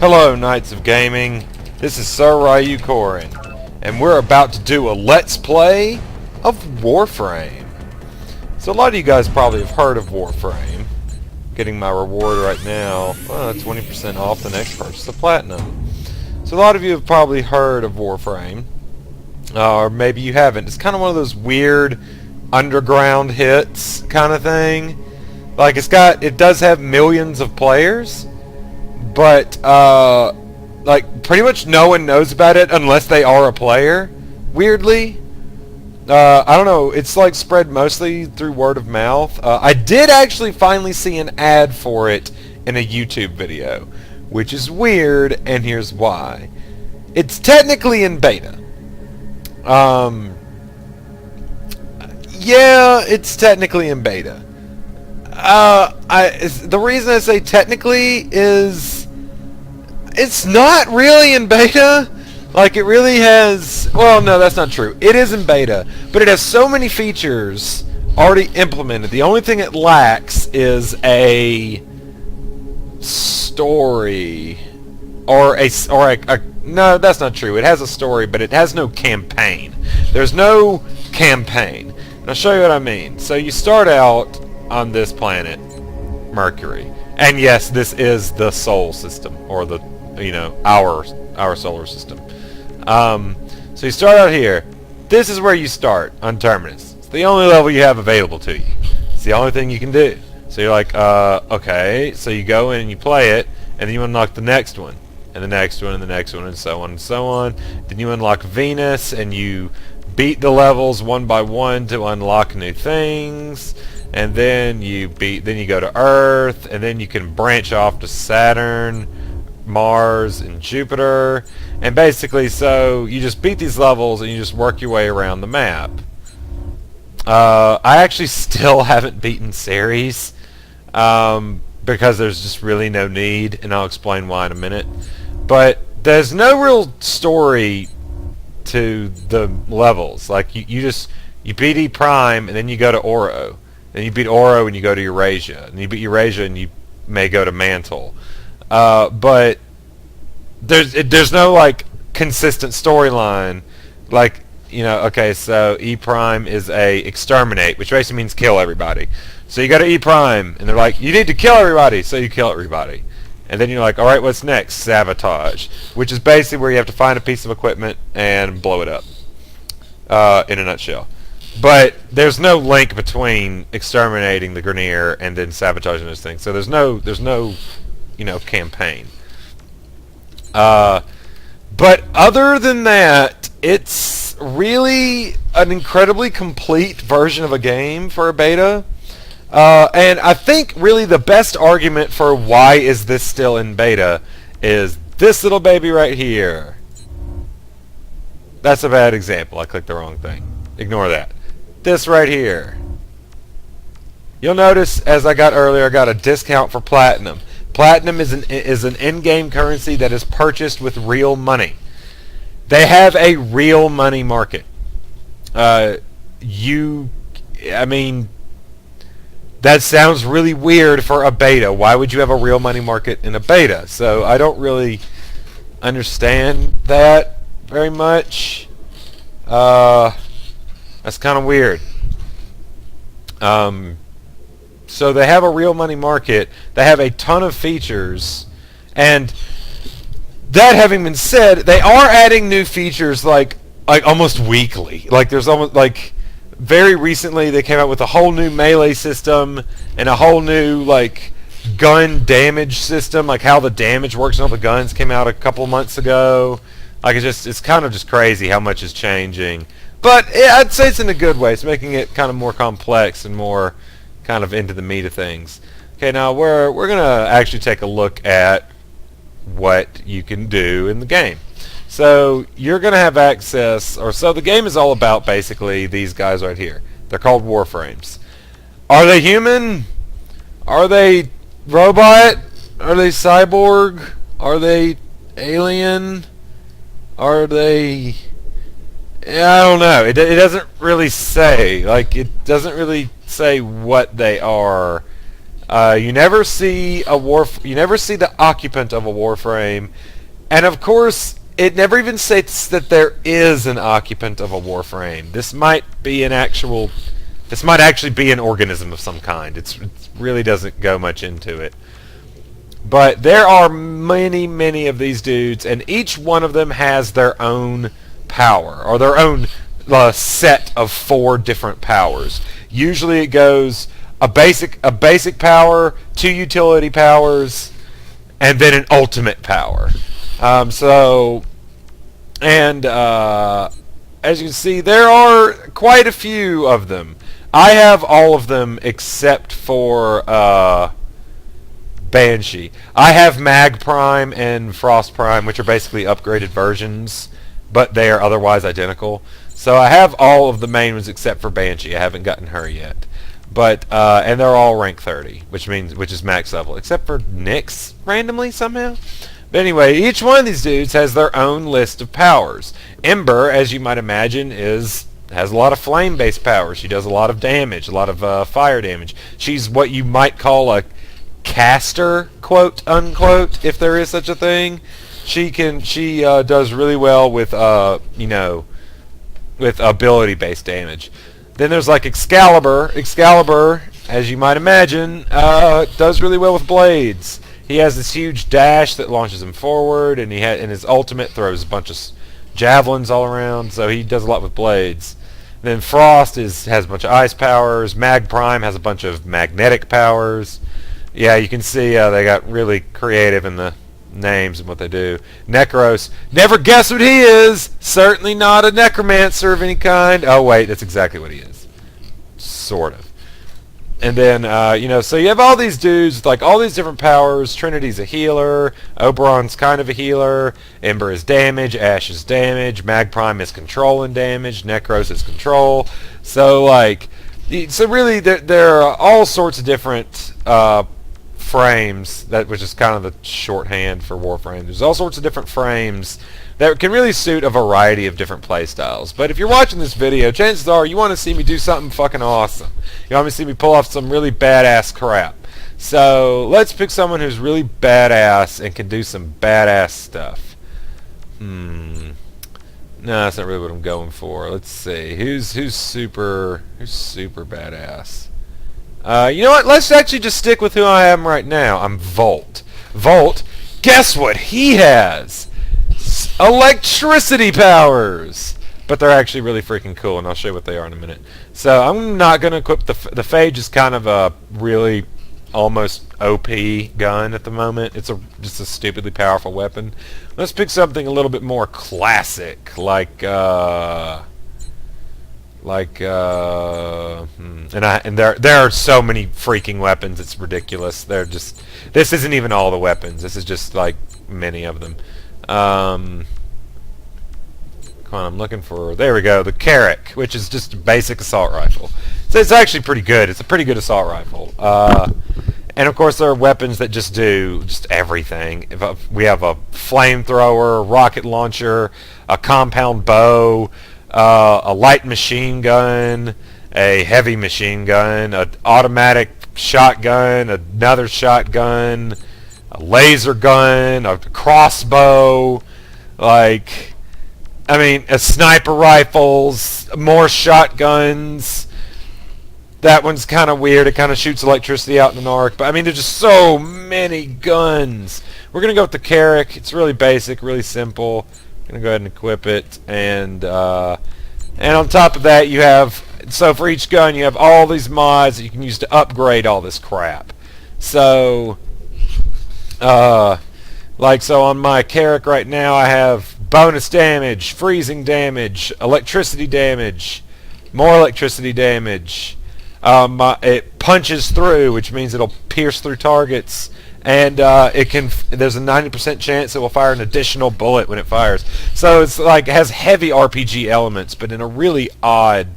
Hello, Knights of Gaming. This is Sir Ryu Korin, and we're about to do a Let's Play of Warframe. So a lot of you guys probably have heard of Warframe. Getting my reward right now, 20% off the next purchase of Platinum. So a lot of you have probably heard of Warframe, or maybe you haven't. It's kind of one of those weird underground hits kind of thing. Like it does have millions of players, but like pretty much no one knows about it unless they are a player. Weirdly, I don't know. It's like spread mostly through word of mouth. I did actually finally see an ad for it in a YouTube video, which is weird, and here's why. It's technically in beta. Yeah, it's technically in beta. The reason I say technically is it's not really in beta. Like, it really has... Well, no, that's not true. It is in beta, but it has so many features already implemented. The only thing it lacks is a story. No, that's not true. It has a story, but it has no campaign. There's no campaign. And I'll show you what I mean. So you start out on this planet, Mercury. And yes, this is the Sol system, or the, our solar system. So you start out here. This is where you start, on Terminus. It's the only level you have available to you. It's the only thing you can do. So you're like, okay. So you go in and you play it, and then you unlock the next one, and the next one, and the next one, and so on and so on. Then you unlock Venus, and you beat the levels one by one to unlock new things. And then you go to Earth, and then you can branch off to Saturn, Mars, and Jupiter. And basically, so you just beat these levels and you just work your way around the map. I actually still haven't beaten Ceres, because there's just really no need, and I'll explain why in a minute. But there's no real story to the levels. Like, you beat E Prime, and then you go to Oro. Then you beat Oro and you go to Eurasia. And you beat Eurasia and you may go to Mantle. But there's no, like, consistent storyline. Like, okay, so E Prime is a exterminate, which basically means kill everybody. So you go to E Prime, and they're like, you need to kill everybody, so you kill everybody. And then you're like, alright, what's next? Sabotage. Which is basically where you have to find a piece of equipment and blow it up. In a nutshell. But there's no link between exterminating the Grenier and then sabotaging those things. So there's no campaign. But other than that, it's really an incredibly complete version of a game for a beta. And I think really the best argument for why is this still in beta is this little baby right here. That's a bad example. I clicked the wrong thing. Ignore that. This right here. You'll notice, as I got earlier, I got a discount for Platinum. Platinum is an in-game currency that is purchased with real money. They have a real money market. That sounds really weird for a beta. Why would you have a real money market in a beta? So I don't really understand that very much. That's kind of weird. So they have a real money market. They have a ton of features. And that having been said, they are adding new features like almost weekly. Like there's almost like very recently they came out with a whole new melee system and a whole new like gun damage system, like how the damage works on all the guns came out a couple months ago. Like it's kind of just crazy how much is changing. But I'd say it's in a good way. It's making it kind of more complex and more kind of into the meat of things. Okay, now we're gonna actually take a look at what you can do in the game. So you're gonna have access, so the game is all about basically these guys right here. They're called Warframes. Are they human? Are they robot? Are they cyborg? Are they alien? Are they... I don't know. It doesn't really say. Like, it doesn't really say what they are. You never see you never see the occupant of a Warframe, and of course, it never even states that there is an occupant of a Warframe. This might actually be an organism of some kind. It really doesn't go much into it. But there are many, many of these dudes, and each one of them has their own power, or their own set of 4 different powers. Usually it goes a basic power, 2 utility powers, and then an ultimate power. As you can see, there are quite a few of them. I have all of them except for Banshee. I have Mag Prime and Frost Prime, which are basically upgraded versions, but they are otherwise identical. So I have all of the main ones except for Banshee. I haven't gotten her yet. But and they're all rank 30, which is max level, except for Nyx randomly somehow. But anyway, each one of these dudes has their own list of powers. Ember, as you might imagine, has a lot of flame-based powers. She does a lot of damage, a lot of fire damage. She's what you might call a caster, quote unquote, if there is such a thing. She does really well with with ability-based damage. Then there's like Excalibur. Excalibur, as you might imagine, does really well with blades. He has this huge dash that launches him forward, and his ultimate throws a bunch of javelins all around, so he does a lot with blades. Then Frost has a bunch of ice powers. Mag Prime has a bunch of magnetic powers. Yeah, you can see they got really creative in the names and what they do. Necros, never guess what he is. Certainly not a necromancer of any kind. Oh wait, that's exactly what he is. Sort of. And then, so you have all these dudes with like all these different powers. Trinity's a healer. Oberon's kind of a healer. Ember is damage. Ash is damage. Mag Prime is control and damage. Necros is control. So really there are all sorts of different frames, which is kind of the shorthand for Warframe. There's all sorts of different frames that can really suit a variety of different playstyles. But if you're watching this video, chances are you want to see me do something fucking awesome. You want to see me pull off some really badass crap. So let's pick someone who's really badass and can do some badass stuff. No, that's not really what I'm going for. Let's see. Who's super badass? You know what? Let's actually just stick with who I am right now. I'm Volt. Volt, guess what he has? Electricity powers! But they're actually really freaking cool, and I'll show you what they are in a minute. So I'm not going to equip the Phage is kind of a really almost OP gun at the moment. It's just a stupidly powerful weapon. Let's pick something a little bit more classic, and there are so many freaking weapons, it's ridiculous. This isn't even all the weapons. This is just like many of them. Come on, I'm looking for, there we go, the Carrack, which is just a basic assault rifle. So it's actually pretty good. It's a pretty good assault rifle. And of course there are weapons that just do everything. We have a flamethrower, a rocket launcher, a compound bow, a light machine gun, a heavy machine gun, an automatic shotgun, another shotgun, a laser gun, a crossbow, a sniper rifles, more shotguns. That one's kind of weird. It kind of shoots electricity out in an arc. But, there's just so many guns. We're going to go with the Carrack. It's really basic, really simple. I'm going to go ahead and equip it. And on top of that, you have... So, for each gun, you have all these mods that you can use to upgrade all this crap. So... so on my Carrack right now, I have bonus damage, freezing damage, electricity damage, more electricity damage. It punches through, which means it'll pierce through targets, and there's a 90% chance it will fire an additional bullet when it fires. So it's it has heavy RPG elements, but in a really odd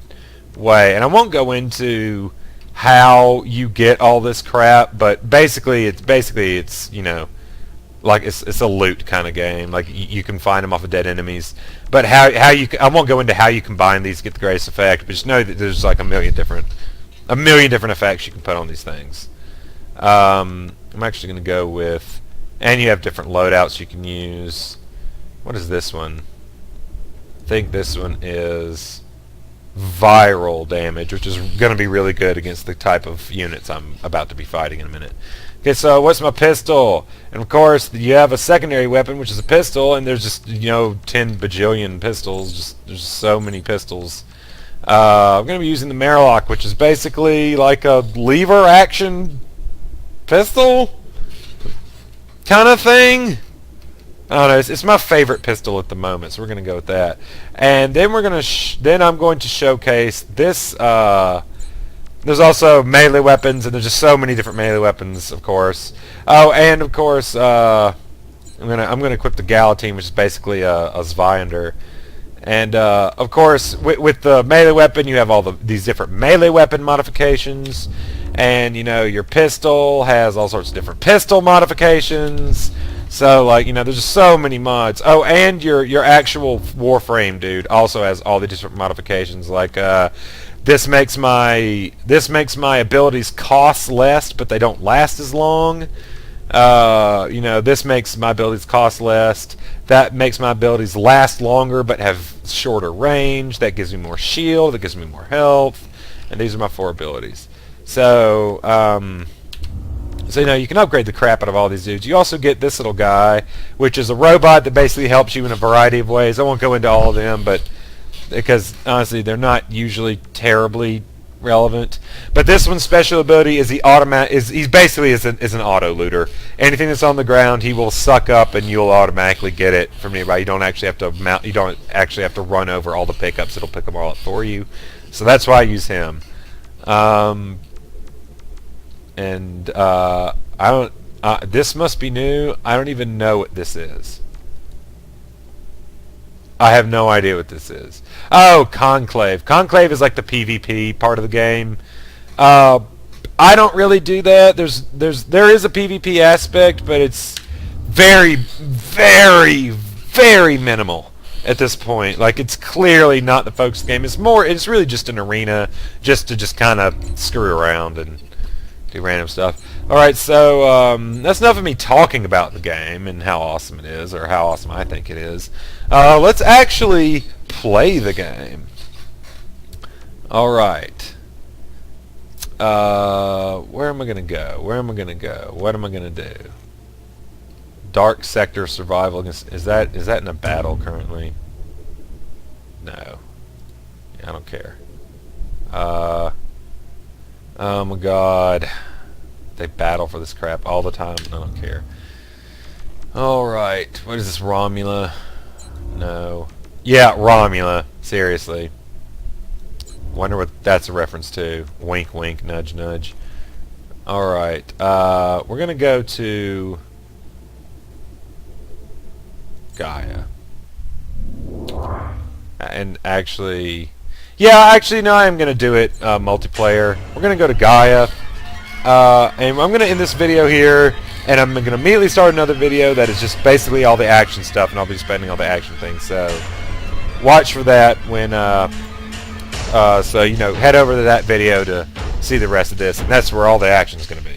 way. And I won't go into how you get all this crap, but basically it's it's a loot kind of game. You can find them off of dead enemies. But I won't go into how you combine these to get the greatest effect, but just know that there's a million different effects you can put on these things. I'm actually going to go with... And you have different loadouts you can use. What is this one? I think this one is viral damage, which is going to be really good against the type of units I'm about to be fighting in a minute. Okay, so what's my pistol? And of course, you have a secondary weapon, which is a pistol, and there's just, 10 bajillion pistols. There's so many pistols. I'm going to be using the Marlock, which is basically like a lever action pistol kind of thing. I don't know. It's my favorite pistol at the moment, so we're going to go with that. And then we're going to then I'm going to showcase this. There's also melee weapons, and there's just so many different melee weapons, of course. Oh, and of course, I'm gonna equip the Galatine, which is basically a Zweihander. And of course, with the melee weapon, you have all these different melee weapon modifications. And your pistol has all sorts of different pistol modifications. So there's just so many mods. Oh, and your actual Warframe dude also has all the different modifications. Like this makes my abilities cost less, but they don't last as long. This makes my abilities cost less. That makes my abilities last longer, but have shorter range. That gives me more shield. That gives me more health. And these are my 4 abilities. So, you can upgrade the crap out of all these dudes. You also get this little guy, which is a robot that basically helps you in a variety of ways. I won't go into all of them, but because honestly, they're not usually terribly relevant. But this one's special ability is he's basically is an auto looter. Anything that's on the ground, he will suck up, and you'll automatically get it from nearby. You don't actually have to mount. You don't actually have to run over all the pickups. It'll pick them all up for you. So that's why I use him. I don't. This must be new. I don't even know what this is. I have no idea what this is. Oh, Conclave. Conclave is like the PvP part of the game. I don't really do that. There is a PvP aspect, but it's very, very, very minimal at this point. Like, it's clearly not the focus of the game. It's really just an arena just to kind of screw around and do random stuff. Alright, so that's enough of me talking about the game and how awesome it is, or how awesome I think it is. Let's actually play the game. Alright. Where am I going to go? What am I going to do? Dark Sector Survival. Is that in a battle currently? No. Yeah, I don't care. Oh my god. They battle for this crap all the time, and I don't care. Alright, what is this, Romula? No. Yeah, Romula. Seriously. Wonder what that's a reference to. Wink, wink, nudge, nudge. Alright, we're gonna go to Gaia. And actually... Yeah, actually, no, I'm gonna do it multiplayer. We're gonna go to Gaia. And I'm going to end this video here, and I'm going to immediately start another video that is just basically all the action stuff, and I'll be spending all the action things, so watch for that when, head over to that video to see the rest of this, and that's where all the action is going to be.